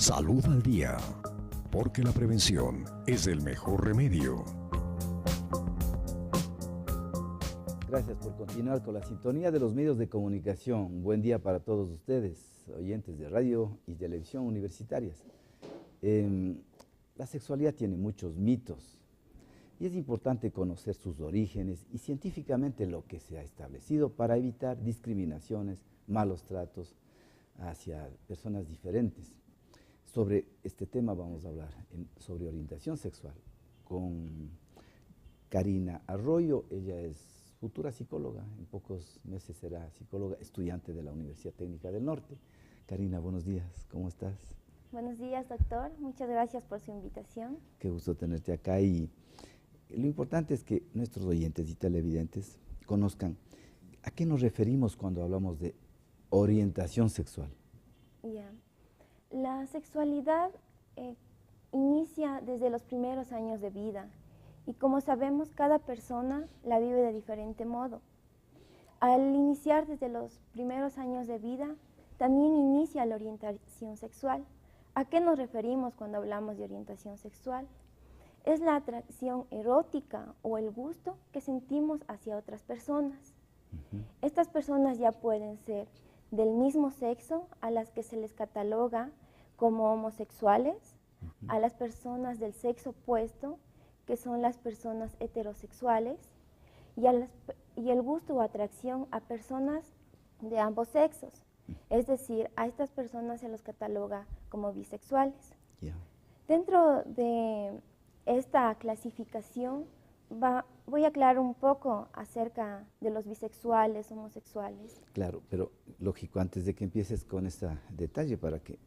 Salud al día, porque la prevención es el mejor remedio. Gracias por continuar con la sintonía de los medios de comunicación. Buen día para todos ustedes, oyentes de radio y televisión universitarias. La sexualidad tiene muchos mitos y es importante conocer sus orígenes y científicamente lo que se ha establecido para evitar discriminaciones, malos tratos hacia personas diferentes. Sobre este tema vamos a hablar sobre orientación sexual con Karina Arroyo. Ella es futura psicóloga, en pocos meses será psicóloga, estudiante de la Universidad Técnica del Norte. Karina, buenos días, ¿cómo estás? Buenos días, doctor. Muchas gracias por su invitación. Qué gusto tenerte acá, y lo importante es que nuestros oyentes y televidentes conozcan a qué nos referimos cuando hablamos de orientación sexual. Ya. La sexualidad inicia desde los primeros años de vida y, como sabemos, cada persona la vive de diferente modo. Al iniciar desde los primeros años de vida, también inicia la orientación sexual. ¿A qué nos referimos cuando hablamos de orientación sexual? Es la atracción erótica o el gusto que sentimos hacia otras personas. Estas personas ya pueden ser del mismo sexo, a las que se les cataloga como homosexuales, a las personas del sexo opuesto, que son las personas heterosexuales, y el gusto o atracción a personas de ambos sexos. Es decir, a estas personas se los cataloga como bisexuales. Dentro de esta clasificación voy a aclarar un poco acerca de los bisexuales, homosexuales. Claro, pero lógico, antes de que empieces con este detalle, para que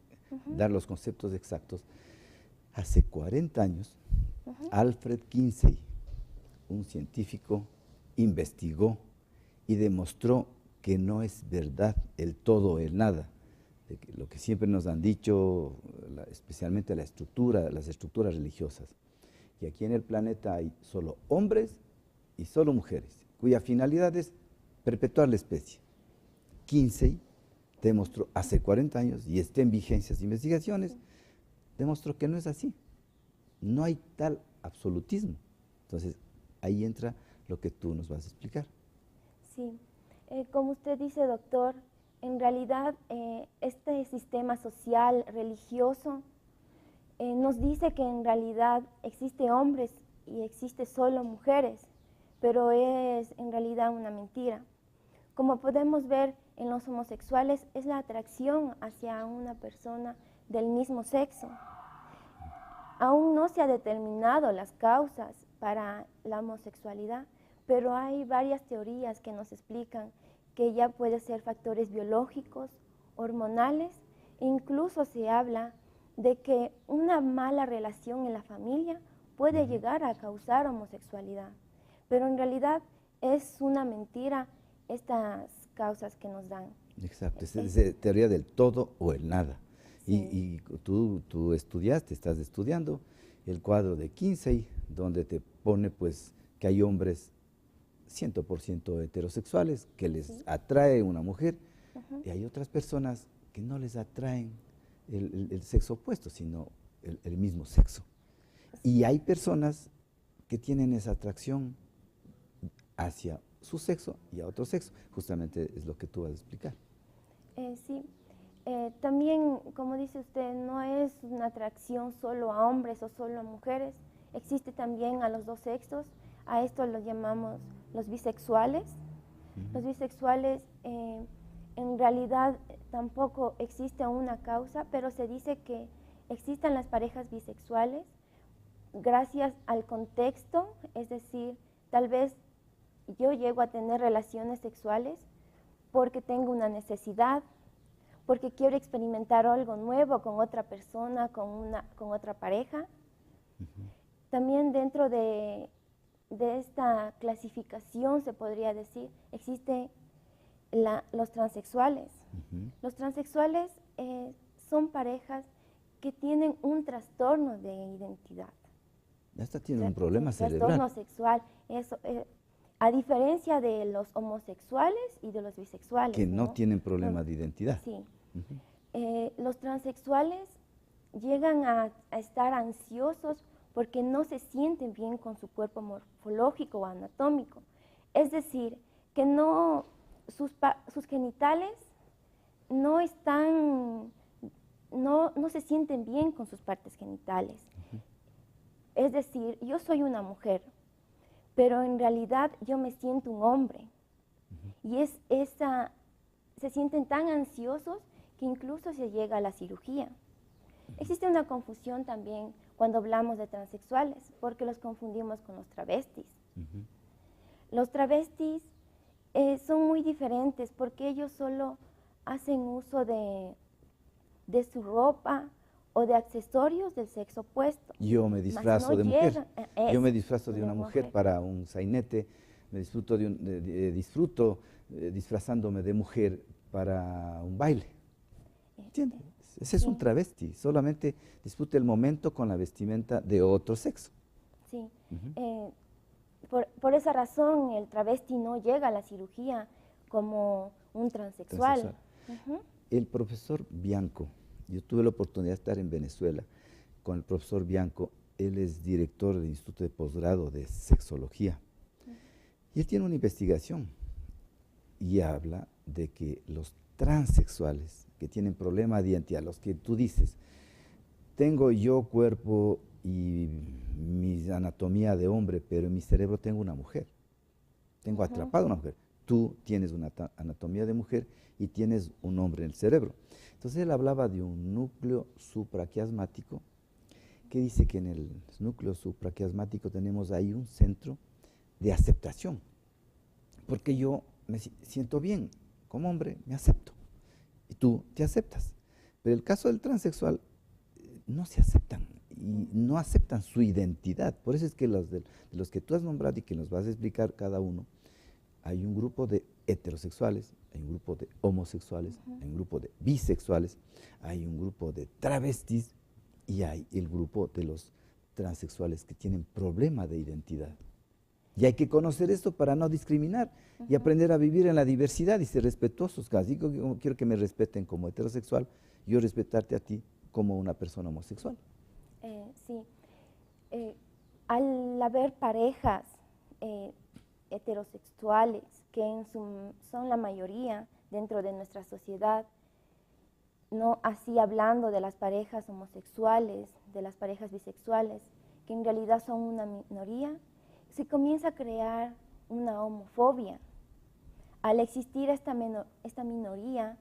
dar los conceptos exactos, hace 40 años, Alfred Kinsey, un científico, investigó y demostró que no es verdad el todo o el nada, de que lo que siempre nos han dicho, especialmente las estructuras religiosas. Y aquí en el planeta hay solo hombres y solo mujeres, cuya finalidad es perpetuar la especie. Kinsey demostró hace 40 años, y está en vigencias de investigaciones, demostró que no es así. No hay tal absolutismo. Entonces, ahí entra lo que tú nos vas a explicar. Sí, como usted dice, doctor, en realidad este sistema social, religioso, nos dice que en realidad existe hombres y existe solo mujeres, pero es en realidad una mentira. Como podemos ver en los homosexuales, es la atracción hacia una persona del mismo sexo. Aún no se ha determinado las causas para la homosexualidad, pero hay varias teorías que nos explican que ya puede ser factores biológicos, hormonales, e incluso se habla de que una mala relación en la familia puede llegar a causar homosexualidad. Pero en realidad es una mentira estas causas que nos dan. Exacto, es teoría del todo o el nada. Sí. Y tú estás estudiando el cuadro de Kinsey, donde te pone pues que hay hombres 100% heterosexuales, que les atrae una mujer, y hay otras personas que no les atraen el sexo opuesto, sino el mismo sexo. Y hay personas que tienen esa atracción hacia su sexo y a otro sexo. Justamente es lo que tú vas a explicar. Sí. También, como dice usted, no es una atracción solo a hombres o solo a mujeres, existe también a los dos sexos. A esto lo llamamos los bisexuales. Los bisexuales en realidad tampoco existe una causa, pero se dice que existen las parejas bisexuales gracias al contexto, es decir, tal vez yo llego a tener relaciones sexuales porque tengo una necesidad, porque quiero experimentar algo nuevo con otra persona, con otra pareja. También dentro de esta clasificación, se podría decir, existen los transexuales. Los transexuales son parejas que tienen un trastorno de identidad. Esta tiene un problema cerebral. Trastorno sexual. Eso, a diferencia de los homosexuales y de los bisexuales. Que no tienen problema de identidad. Sí. Los transexuales llegan a estar ansiosos porque no se sienten bien con su cuerpo morfológico o anatómico. Es decir, que no, sus genitales no están, no se sienten bien con sus partes genitales. Es decir, yo soy una mujer, pero en realidad yo me siento un hombre. Y se sienten tan ansiosos que incluso se llega a la cirugía. Existe una confusión también cuando hablamos de transexuales, porque los confundimos con los travestis. Los travestis son muy diferentes porque ellos solo hacen uso de su ropa o de accesorios del sexo opuesto. Yo me disfrazo de mujer. Yo me disfrazo de una mujer para un sainete, me disfruto disfrazándome de mujer para un baile. ¿Entiendes? Ese es un travesti, solamente disfruta el momento con la vestimenta de otro sexo. Sí, por esa razón el travesti no llega a la cirugía como un transexual. El profesor Bianco, yo tuve la oportunidad de estar en Venezuela con el profesor Bianco, él es director del Instituto de Posgrado de Sexología, y él tiene una investigación y habla de que los transexuales que tienen problema de identidad, los que tú dices, tengo yo cuerpo y mi anatomía de hombre, pero en mi cerebro tengo una mujer, tengo atrapada una mujer. Tú tienes una anatomía de mujer y tienes un hombre en el cerebro. Entonces él hablaba de un núcleo supraquiasmático, que dice que en el núcleo supraquiasmático tenemos ahí un centro de aceptación, porque yo me siento bien, como hombre me acepto, y tú te aceptas. Pero el caso del transexual, no se aceptan, y no aceptan su identidad. Por eso es que de los que tú has nombrado y que nos vas a explicar cada uno, hay un grupo de heterosexuales, hay un grupo de homosexuales, hay un grupo de bisexuales, hay un grupo de travestis y hay el grupo de los transexuales que tienen problema de identidad. Y hay que conocer esto para no discriminar y aprender a vivir en la diversidad y ser respetuosos. Así que yo quiero que me respeten como heterosexual, yo respetarte a ti como una persona homosexual. Sí. Al haber parejas heterosexuales, que son la mayoría dentro de nuestra sociedad, no así hablando de las parejas homosexuales, de las parejas bisexuales, que en realidad son una minoría, se comienza a crear una homofobia. Al existir esta minoría,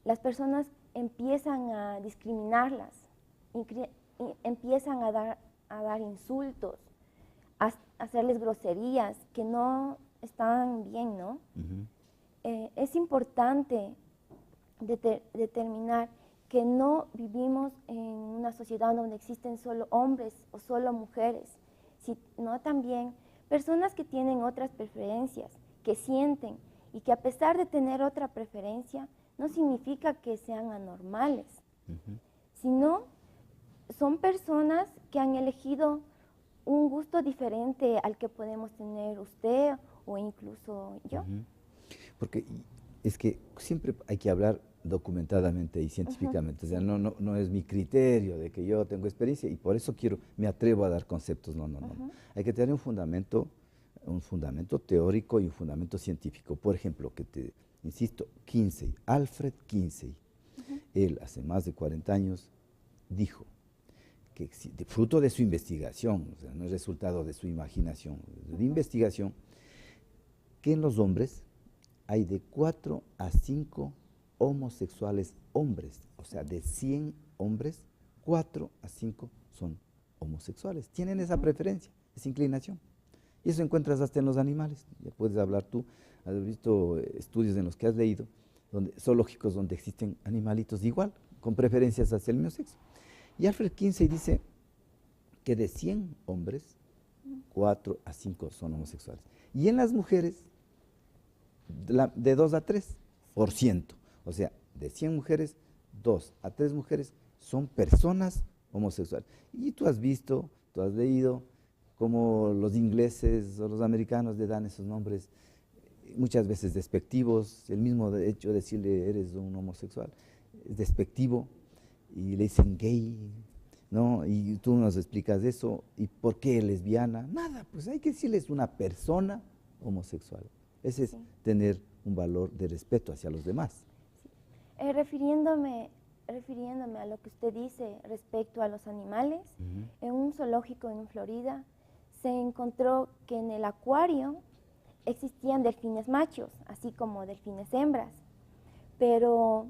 las personas empiezan a discriminarlas, empiezan a dar insultos, a hacerles groserías que no están bien, ¿no? Es importante determinar que no vivimos en una sociedad donde existen solo hombres o solo mujeres, sino también personas que tienen otras preferencias, que sienten y que a pesar de tener otra preferencia, no significa que sean anormales, sino son personas que han elegido un gusto diferente al que podemos tener usted o incluso yo. Porque es que siempre hay que hablar documentadamente y científicamente, o sea, no es mi criterio de que yo tengo experiencia y por eso me atrevo a dar conceptos, no. Hay que tener un fundamento teórico y un fundamento científico. Por ejemplo, insisto, Kinsey, Alfred Kinsey, él hace más de 40 años dijo que fruto de su investigación, o sea, no es resultado de su imaginación, de investigación, que en los hombres hay de 4 a 5 homosexuales hombres, o sea, de 100 hombres, 4 a 5 son homosexuales, tienen esa preferencia, esa inclinación. Y eso encuentras hasta en los animales, ya puedes hablar tú, has visto estudios en los que has leído, zoológicos donde existen animalitos igual, con preferencias hacia el mismo sexo. Y Alfred Kinsey dice que de 100 hombres, 4 a 5 son homosexuales. Y en las mujeres, de 2 a 3%. O sea, de 100 mujeres, 2 a 3 mujeres son personas homosexuales. Y tú has visto, tú has leído cómo los ingleses o los americanos le dan esos nombres muchas veces despectivos. El mismo hecho de decirle eres un homosexual es despectivo y le dicen gay, ¿no? Y tú nos explicas eso, ¿y por qué lesbiana? Nada, pues hay que decirles una persona homosexual. Ese es Sí. tener un valor de respeto hacia los demás. Refiriéndome a lo que usted dice respecto a los animales, en un zoológico en Florida se encontró que en el acuario existían delfines machos, así como delfines hembras, pero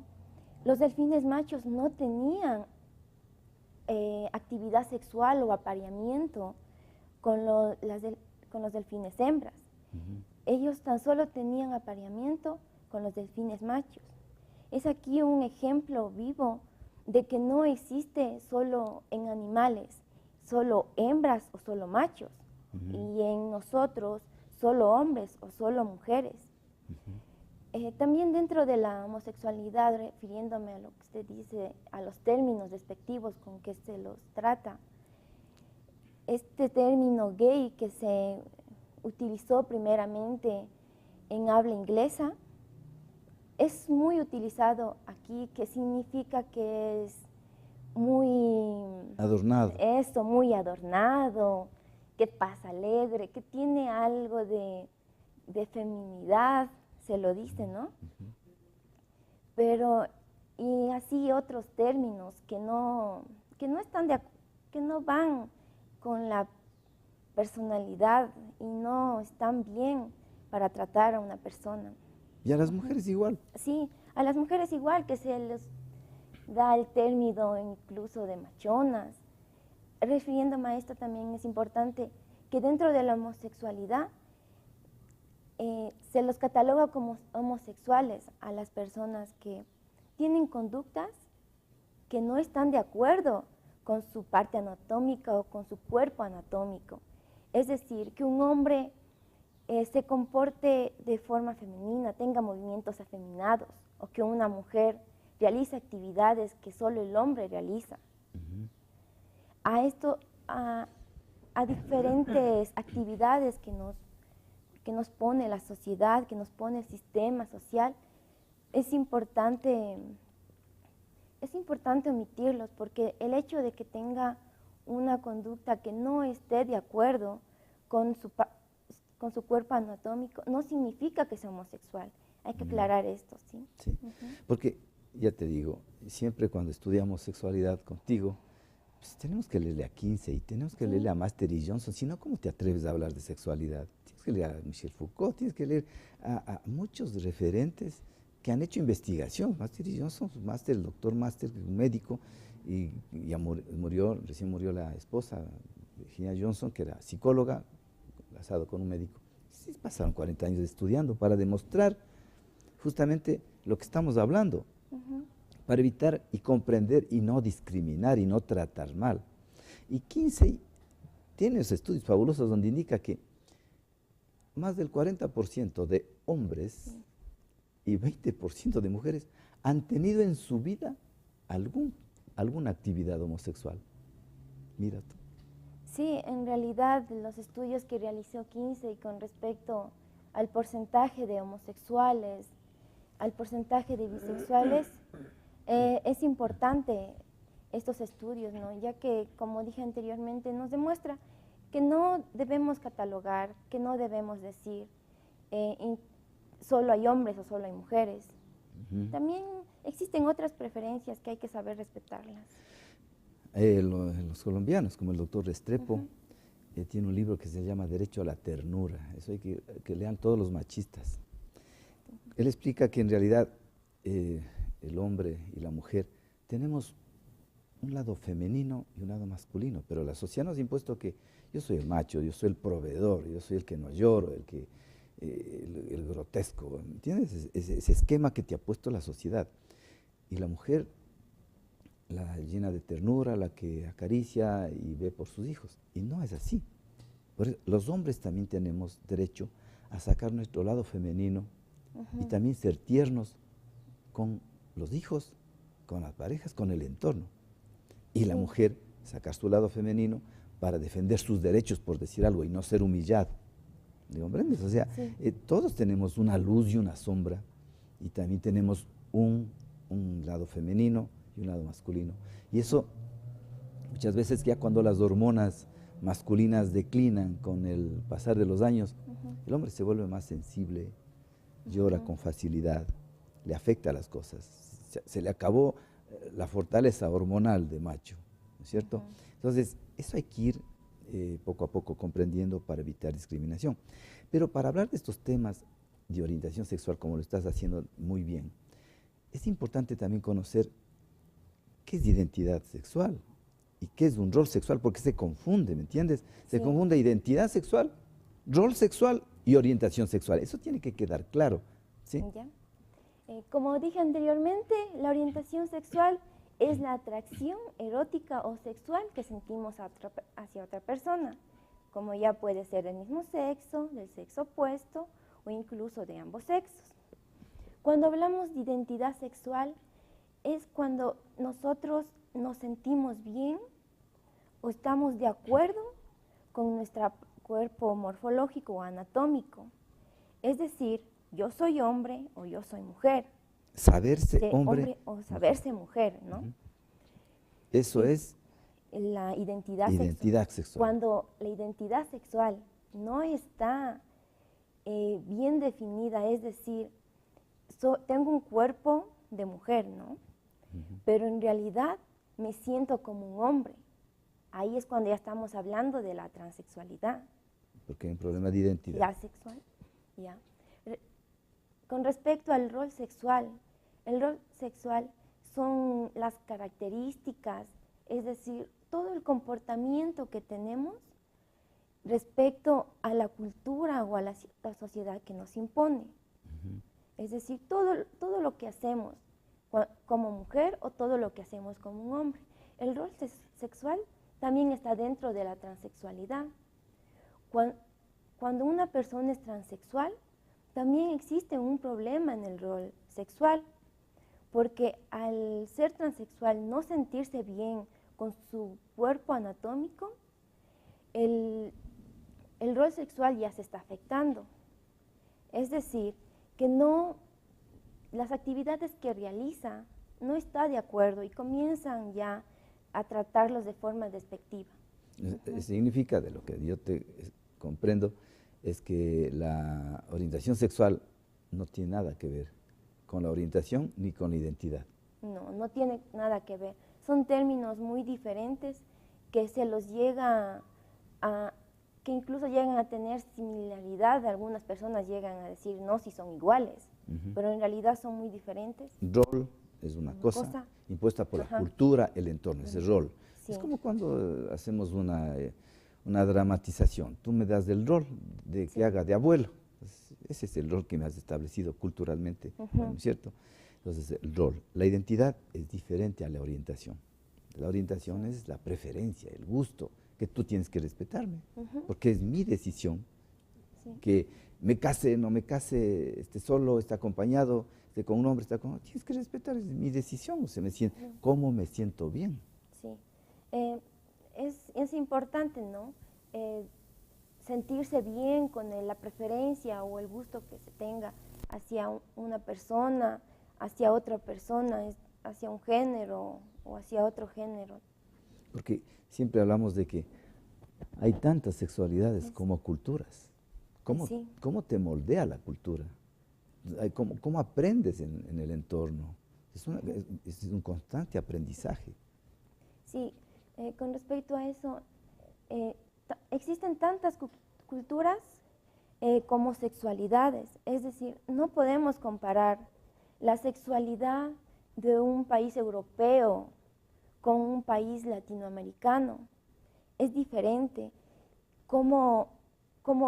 los delfines machos no tenían actividad sexual o apareamiento con los delfines hembras. Ellos tan solo tenían apareamiento con los delfines machos. Es aquí un ejemplo vivo de que no existe solo en animales, solo hembras o solo machos, y en nosotros solo hombres o solo mujeres. También dentro de la homosexualidad, refiriéndome a lo que usted dice, a los términos despectivos con que se los trata, este término gay que se utilizó primeramente en habla inglesa, es muy utilizado aquí, que significa que es muy adornado. Eso, muy adornado, que pasa alegre, que tiene algo de feminidad, se lo dice, ¿no? Pero, y así otros términos que no van con la personalidad y no están bien para tratar a una persona. Y a las mujeres igual. Sí, a las mujeres igual, que se les da el término incluso de machonas. Refiriéndome a esto también es importante que dentro de la homosexualidad se los cataloga como homosexuales a las personas que tienen conductas que no están de acuerdo con su parte anatómica o con su cuerpo anatómico. Es decir, que un hombre se comporte de forma femenina, tenga movimientos afeminados, o que una mujer realice actividades que solo el hombre realiza. A esto, a diferentes actividades que nos pone la sociedad, que nos pone el sistema social, es importante omitirlos, porque el hecho de que tenga una conducta que no esté de acuerdo con su cuerpo anatómico no significa que sea homosexual. Hay que aclarar esto, ¿sí? Sí, porque ya te digo, siempre cuando estudiamos sexualidad contigo, pues tenemos que leerle a Kinsey, tenemos que leerle a Master y Johnson, si no, ¿cómo te atreves a hablar de sexualidad? Tienes que leer a Michel Foucault, tienes que leer a muchos referentes que han hecho investigación. Master y Johnson, el doctor Master, un médico, y ya recién murió la esposa, Virginia Johnson, que era psicóloga, casado con un médico. Sí, pasaron 40 años estudiando para demostrar justamente lo que estamos hablando, para evitar y comprender y no discriminar y no tratar mal. Y Kinsey tiene esos estudios fabulosos donde indica que más del 40% de hombres y 20% de mujeres han tenido en su vida alguna actividad homosexual. Mira tú. Sí, en realidad los estudios que realizó Kinsey con respecto al porcentaje de homosexuales, al porcentaje de bisexuales, es importante estos estudios, ¿no? Ya que, como dije anteriormente, nos demuestra que no debemos catalogar, que no debemos decir solo hay hombres o solo hay mujeres. También existen otras preferencias que hay que saber respetarlas. Los colombianos, como el doctor Restrepo, tiene un libro que se llama Derecho a la Ternura. Eso hay que lean todos los machistas. Él explica que en realidad el hombre y la mujer tenemos un lado femenino y un lado masculino, pero la sociedad nos ha impuesto que yo soy el macho, yo soy el proveedor, yo soy el que no lloro, el grotesco, ¿entiendes? Ese esquema que te ha puesto la sociedad. Y la mujer, la llena de ternura, la que acaricia y ve por sus hijos. Y no es así. Por eso, los hombres también tenemos derecho a sacar nuestro lado femenino y también ser tiernos con los hijos, con las parejas, con el entorno. Y la mujer sacar su lado femenino para defender sus derechos, por decir algo, y no ser humillado. ¿Me comprendes? O sea, todos tenemos una luz y una sombra, y también tenemos un lado femenino y un lado masculino. Y eso Muchas veces ya cuando las hormonas masculinas declinan con el pasar de los años, el hombre se vuelve más sensible, llora con facilidad, le afecta las cosas, se le acabó la fortaleza hormonal de macho, ¿no es cierto? Entonces, eso hay que ir poco a poco comprendiendo para evitar discriminación. Pero para hablar de estos temas de orientación sexual, como lo estás haciendo muy bien, es importante también conocer qué es identidad sexual y qué es un rol sexual, porque se confunde, ¿me entiendes? Se confunde identidad sexual, rol sexual y orientación sexual. Eso tiene que quedar claro, ¿sí? ¿Ya? Como dije anteriormente, la orientación sexual es la atracción erótica o sexual que sentimos hacia otra persona, como ya puede ser del mismo sexo, del sexo opuesto o incluso de ambos sexos. Cuando hablamos de identidad sexual, es cuando nosotros nos sentimos bien o estamos de acuerdo con nuestro cuerpo morfológico o anatómico. Es decir, yo soy hombre o yo soy mujer. Saberse hombre o saberse mujer, ¿no? Eso es la identidad sexual. Cuando la identidad sexual no está bien definida, es decir, tengo un cuerpo de mujer, ¿no? Pero en realidad me siento como un hombre. Ahí es cuando ya estamos hablando de la transexualidad. Porque hay un problema de identidad. Sexual, ya. Con respecto al rol sexual, el rol sexual son las características, es decir, todo el comportamiento que tenemos respecto a la cultura o a la sociedad que nos impone. Es decir, todo lo que hacemos como mujer o todo lo que hacemos como un hombre. El rol sexual también está dentro de la transexualidad. Cuando una persona es transexual, también existe un problema en el rol sexual, porque al ser transexual, no sentirse bien con su cuerpo anatómico, el rol sexual ya se está afectando. Es decir, que las actividades que realiza no está de acuerdo y comienzan ya a tratarlos de forma despectiva. Significa, de lo que yo te comprendo, es que la orientación sexual no tiene nada que ver con la orientación ni con la identidad. No tiene nada que ver. Son términos muy diferentes que se los llega que incluso llegan a tener similaridad. Algunas personas llegan a decir, no, si son iguales, pero en realidad son muy diferentes. Rol es una cosa impuesta por la cultura, el entorno, ese rol. Sí. Es como cuando hacemos una dramatización. Tú me das el rol de que haga de abuelo. Ese es el rol que me has establecido culturalmente, ¿no es cierto? Entonces, el rol. La identidad es diferente a la orientación. La orientación es la preferencia, el gusto, que tú tienes que respetarme, porque es mi decisión, que me case, no me case, esté solo, esté acompañado, esté con un hombre, tienes que respetar, es mi decisión, cómo me siento bien. Sí, es importante, ¿no? Sentirse bien con la preferencia o el gusto que se tenga hacia una persona, hacia otra persona, hacia un género o hacia otro género. Porque siempre hablamos de que hay tantas sexualidades como culturas. ¿Cómo te moldea la cultura? ¿Cómo aprendes en el entorno? Es un constante aprendizaje. Sí, con respecto a eso, existen tantas culturas como sexualidades. Es decir, no podemos comparar la sexualidad de un país europeo con un país latinoamericano. Es diferente cómo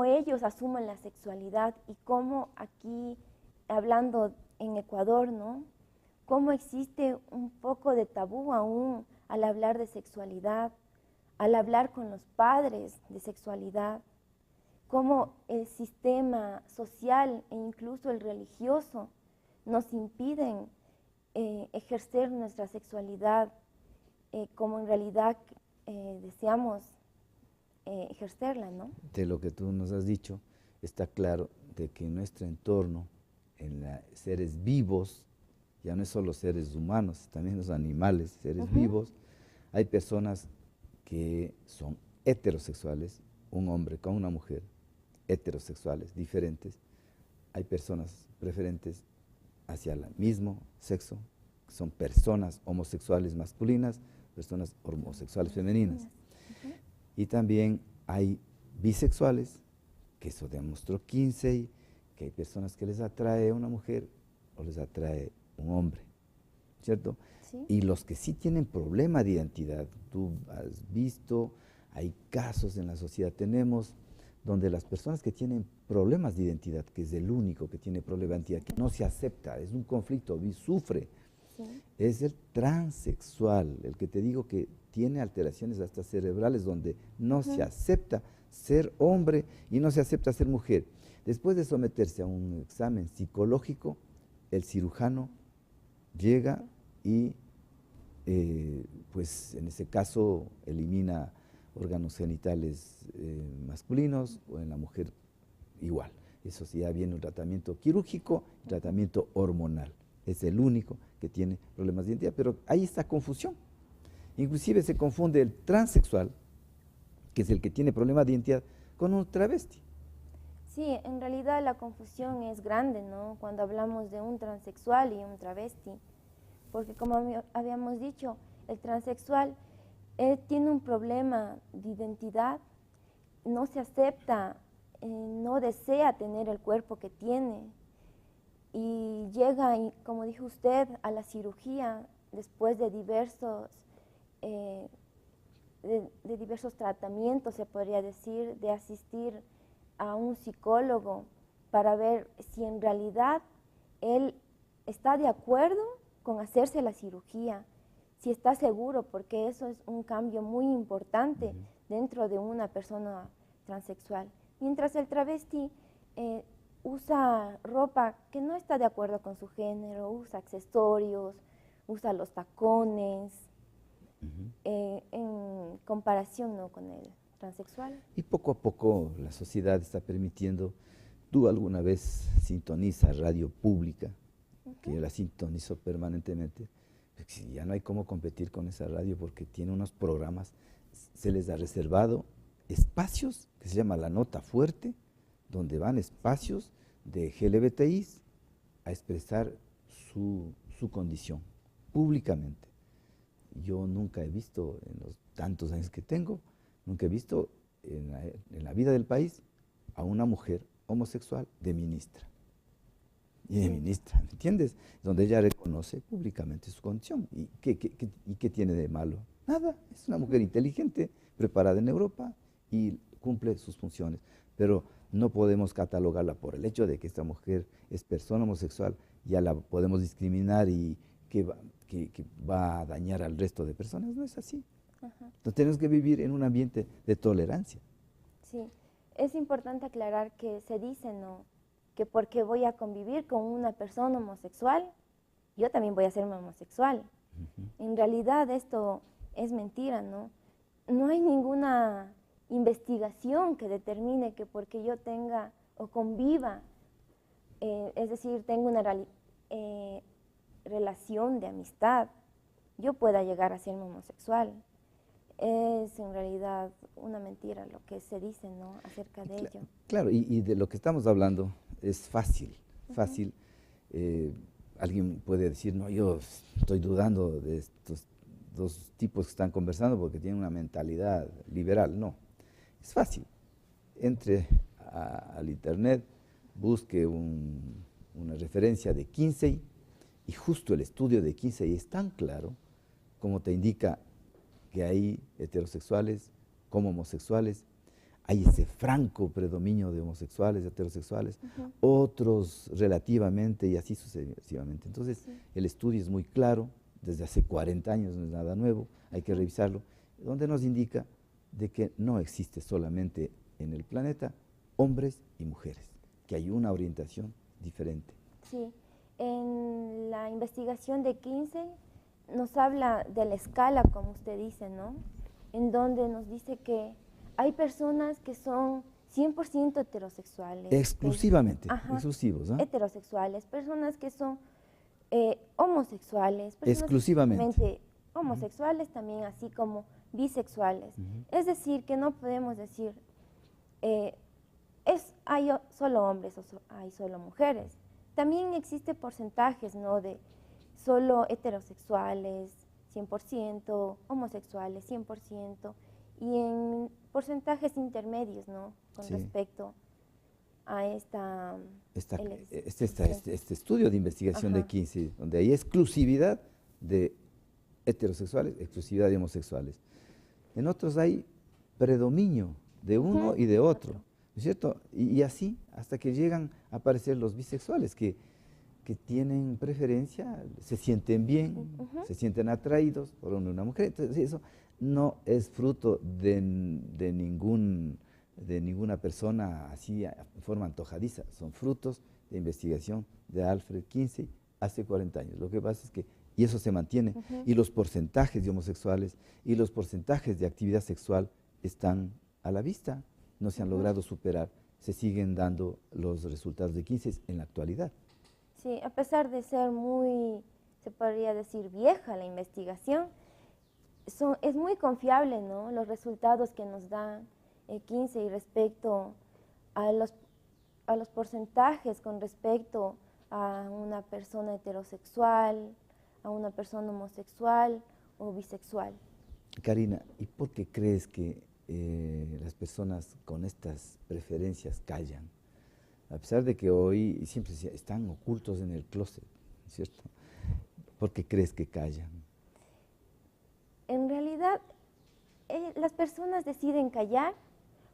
ellos asumen la sexualidad y cómo aquí, hablando en Ecuador, ¿no? Cómo existe un poco de tabú aún al hablar de sexualidad, al hablar con los padres de sexualidad, cómo el sistema social e incluso el religioso nos impiden ejercer nuestra sexualidad como en realidad deseamos ejercerla, ¿no? De lo que tú nos has dicho, está claro de que en nuestro entorno, en seres vivos, ya no es solo seres humanos, también los animales, seres vivos, hay personas que son heterosexuales, un hombre con una mujer, heterosexuales, diferentes. Hay personas preferentes hacia el mismo sexo, son personas homosexuales masculinas, personas homosexuales femeninas. Y también hay bisexuales, que eso demostró Kinsey, que hay personas que les atrae una mujer o les atrae un hombre, ¿cierto? Sí. Y los que sí tienen problema de identidad, tú has visto, hay casos en la sociedad, tenemos, donde las personas que tienen problemas de identidad, que es el único que tiene problema de identidad, que no se acepta, es un conflicto, sufre, Sí. es el transexual, el que te digo que tiene alteraciones hasta cerebrales donde no se acepta ser hombre y no se acepta ser mujer. Después de someterse a un examen psicológico, el cirujano llega y, pues en ese caso, elimina órganos genitales masculinos o en la mujer igual. Eso sí, ya viene un tratamiento quirúrgico, tratamiento hormonal. Es el único que tiene problemas de identidad, pero hay esta confusión. Inclusive se confunde el transexual, que es el que tiene problemas de identidad, con un travesti. Sí, en realidad la confusión es grande, ¿no? Cuando hablamos de un transexual y un travesti, porque como habíamos dicho, el transexual tiene un problema de identidad, no se acepta, no desea tener el cuerpo que tiene y llega, como dijo usted, a la cirugía después de diversos tratamientos, se podría decir, de asistir a un psicólogo para ver si en realidad él está de acuerdo con hacerse la cirugía, si está seguro, porque eso es un cambio muy importante dentro de una persona transexual. Mientras el travesti usa ropa que no está de acuerdo con su género, usa accesorios, usa los tacones, en comparación, ¿no?, con el transexual. Y poco a poco la sociedad está permitiendo, tú alguna vez sintonizas radio pública, que yo la sintonizo permanentemente, ya no hay cómo competir con esa radio porque tiene unos programas, se les ha reservado espacios que se llama La Nota Fuerte, donde van espacios de LGBTIs a expresar su condición públicamente. Yo nunca he visto, en los tantos años que tengo, nunca he visto en la vida del país a una mujer homosexual de ministra. Y de ministra, ¿me entiendes? Donde ella reconoce públicamente su condición. ¿Y qué tiene de malo? Nada, es una mujer inteligente, preparada en Europa y cumple sus funciones. Pero no podemos catalogarla por el hecho de que esta mujer es persona homosexual, ya la podemos discriminar y que va a dañar al resto de personas. No es así. Entonces tenemos que vivir en un ambiente de tolerancia. Sí, es importante aclarar que se dice, ¿no?, que porque voy a convivir con una persona homosexual, yo también voy a ser homosexual. En realidad esto es mentira, ¿no? No hay ninguna investigación que determine que porque yo tenga o conviva, es decir, tengo una relación de amistad, yo pueda llegar a ser homosexual. Es en realidad una mentira lo que se dice, ¿no?, acerca de ello. Claro, y de lo que estamos hablando es fácil. Alguien puede decir, no, yo estoy dudando de estos dos tipos que están conversando porque tienen una mentalidad liberal. No, es fácil. Entre al internet, busque una referencia de Kinsey y justo el estudio de Kinsey es tan claro como te indica que hay heterosexuales como homosexuales, hay ese franco predominio de homosexuales, heterosexuales, otros relativamente y así sucesivamente. Entonces, el estudio es muy claro, desde hace 40 años, no es nada nuevo, hay que revisarlo, donde nos indica de que no existe solamente en el planeta hombres y mujeres, que hay una orientación diferente. Sí, en la investigación de Kinsey nos habla de la escala, como usted dice, ¿no?, en donde nos dice que hay personas que son 100% heterosexuales. Exclusivamente, exclusivos, ¿ah? Heterosexuales, personas que son homosexuales, personas exclusivamente. homosexuales también, así como bisexuales. Es decir, que no podemos decir, hay solo hombres o hay solo mujeres. También existe porcentajes, ¿no?, de solo heterosexuales, 100%, homosexuales, 100%, y en porcentajes intermedios, ¿no?, con respecto a este estudio de investigación de Kinsey, donde hay exclusividad de heterosexuales, exclusividad de homosexuales. En otros hay predominio de uno y de otro, ¿no es cierto? Y así, hasta que llegan a aparecer los bisexuales, que tienen preferencia, se sienten bien, se sienten atraídos por una mujer. Entonces, eso no es fruto de ninguna persona así en forma antojadiza, son frutos de investigación de Alfred Kinsey hace 40 años. Lo que pasa es que, y eso se mantiene, y los porcentajes de homosexuales y los porcentajes de actividad sexual están a la vista, no se han logrado superar, se siguen dando los resultados de Kinsey en la actualidad. Sí, a pesar de ser muy, se podría decir, vieja la investigación, es muy confiable, ¿no?, los resultados que nos da Kinsey respecto a los porcentajes con respecto a una persona heterosexual, a una persona homosexual o bisexual. Karina, ¿y por qué crees que las personas con estas preferencias callan? A pesar de que hoy siempre están ocultos en el closet, ¿cierto? ¿Por qué crees que callan? En realidad, las personas deciden callar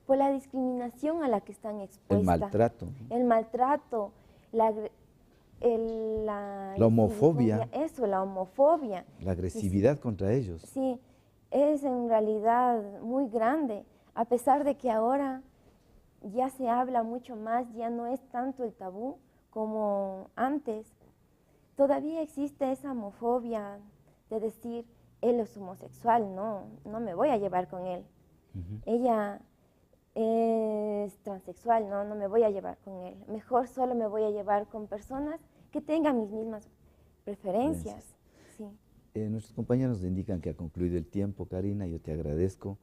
por la discriminación a la que están expuestas. El maltrato. El maltrato, la homofobia. Eso, la homofobia. La agresividad contra ellos. Sí, es en realidad muy grande, a pesar de que ahora ya se habla mucho más, ya no es tanto el tabú como antes. Todavía existe esa homofobia de decir, él es homosexual, no me voy a llevar con él. Ella es transexual, no me voy a llevar con él. Mejor solo me voy a llevar con personas que tengan mis mismas preferencias. Sí. Nuestros compañeros nos indican que ha concluido el tiempo, Karina, yo te agradezco.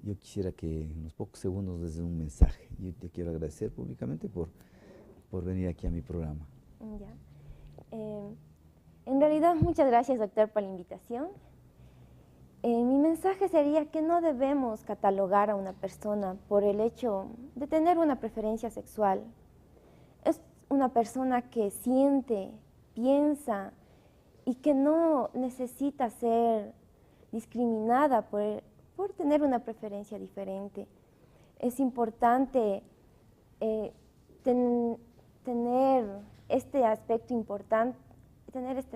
Yo quisiera que en unos pocos segundos des un mensaje. Yo te quiero agradecer públicamente por venir aquí a mi programa. Ya. En realidad, muchas gracias, doctor, por la invitación. Mi mensaje sería que no debemos catalogar a una persona por el hecho de tener una preferencia sexual. Es una persona que siente, piensa y que no necesita ser discriminada por tener una preferencia diferente. Es importante tener este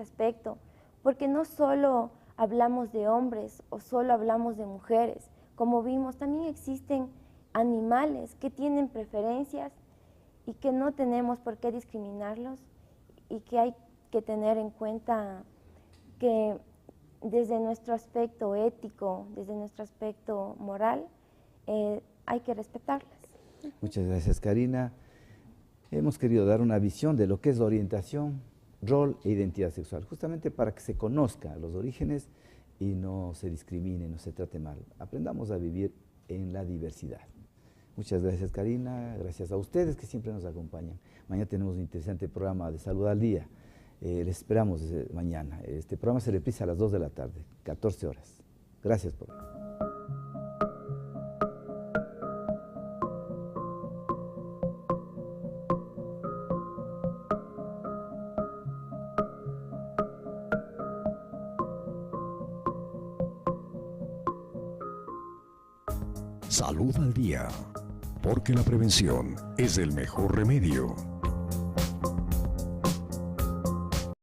aspecto, porque no solo hablamos de hombres o solo hablamos de mujeres. Como vimos, también existen animales que tienen preferencias y que no tenemos por qué discriminarlos, y que hay que tener en cuenta que desde nuestro aspecto ético, desde nuestro aspecto moral, hay que respetarlas. Muchas gracias, Karina. Hemos querido dar una visión de lo que es la orientación, rol e identidad sexual, justamente para que se conozca los orígenes y no se discrimine, no se trate mal. Aprendamos a vivir en la diversidad. Muchas gracias, Karina. Gracias a ustedes que siempre nos acompañan. Mañana tenemos un interesante programa de Salud al Día. Les esperamos mañana. Este programa se reprisa a las 2 de la tarde, 14 horas. Gracias por venir. Salud al Día, porque la prevención es el mejor remedio.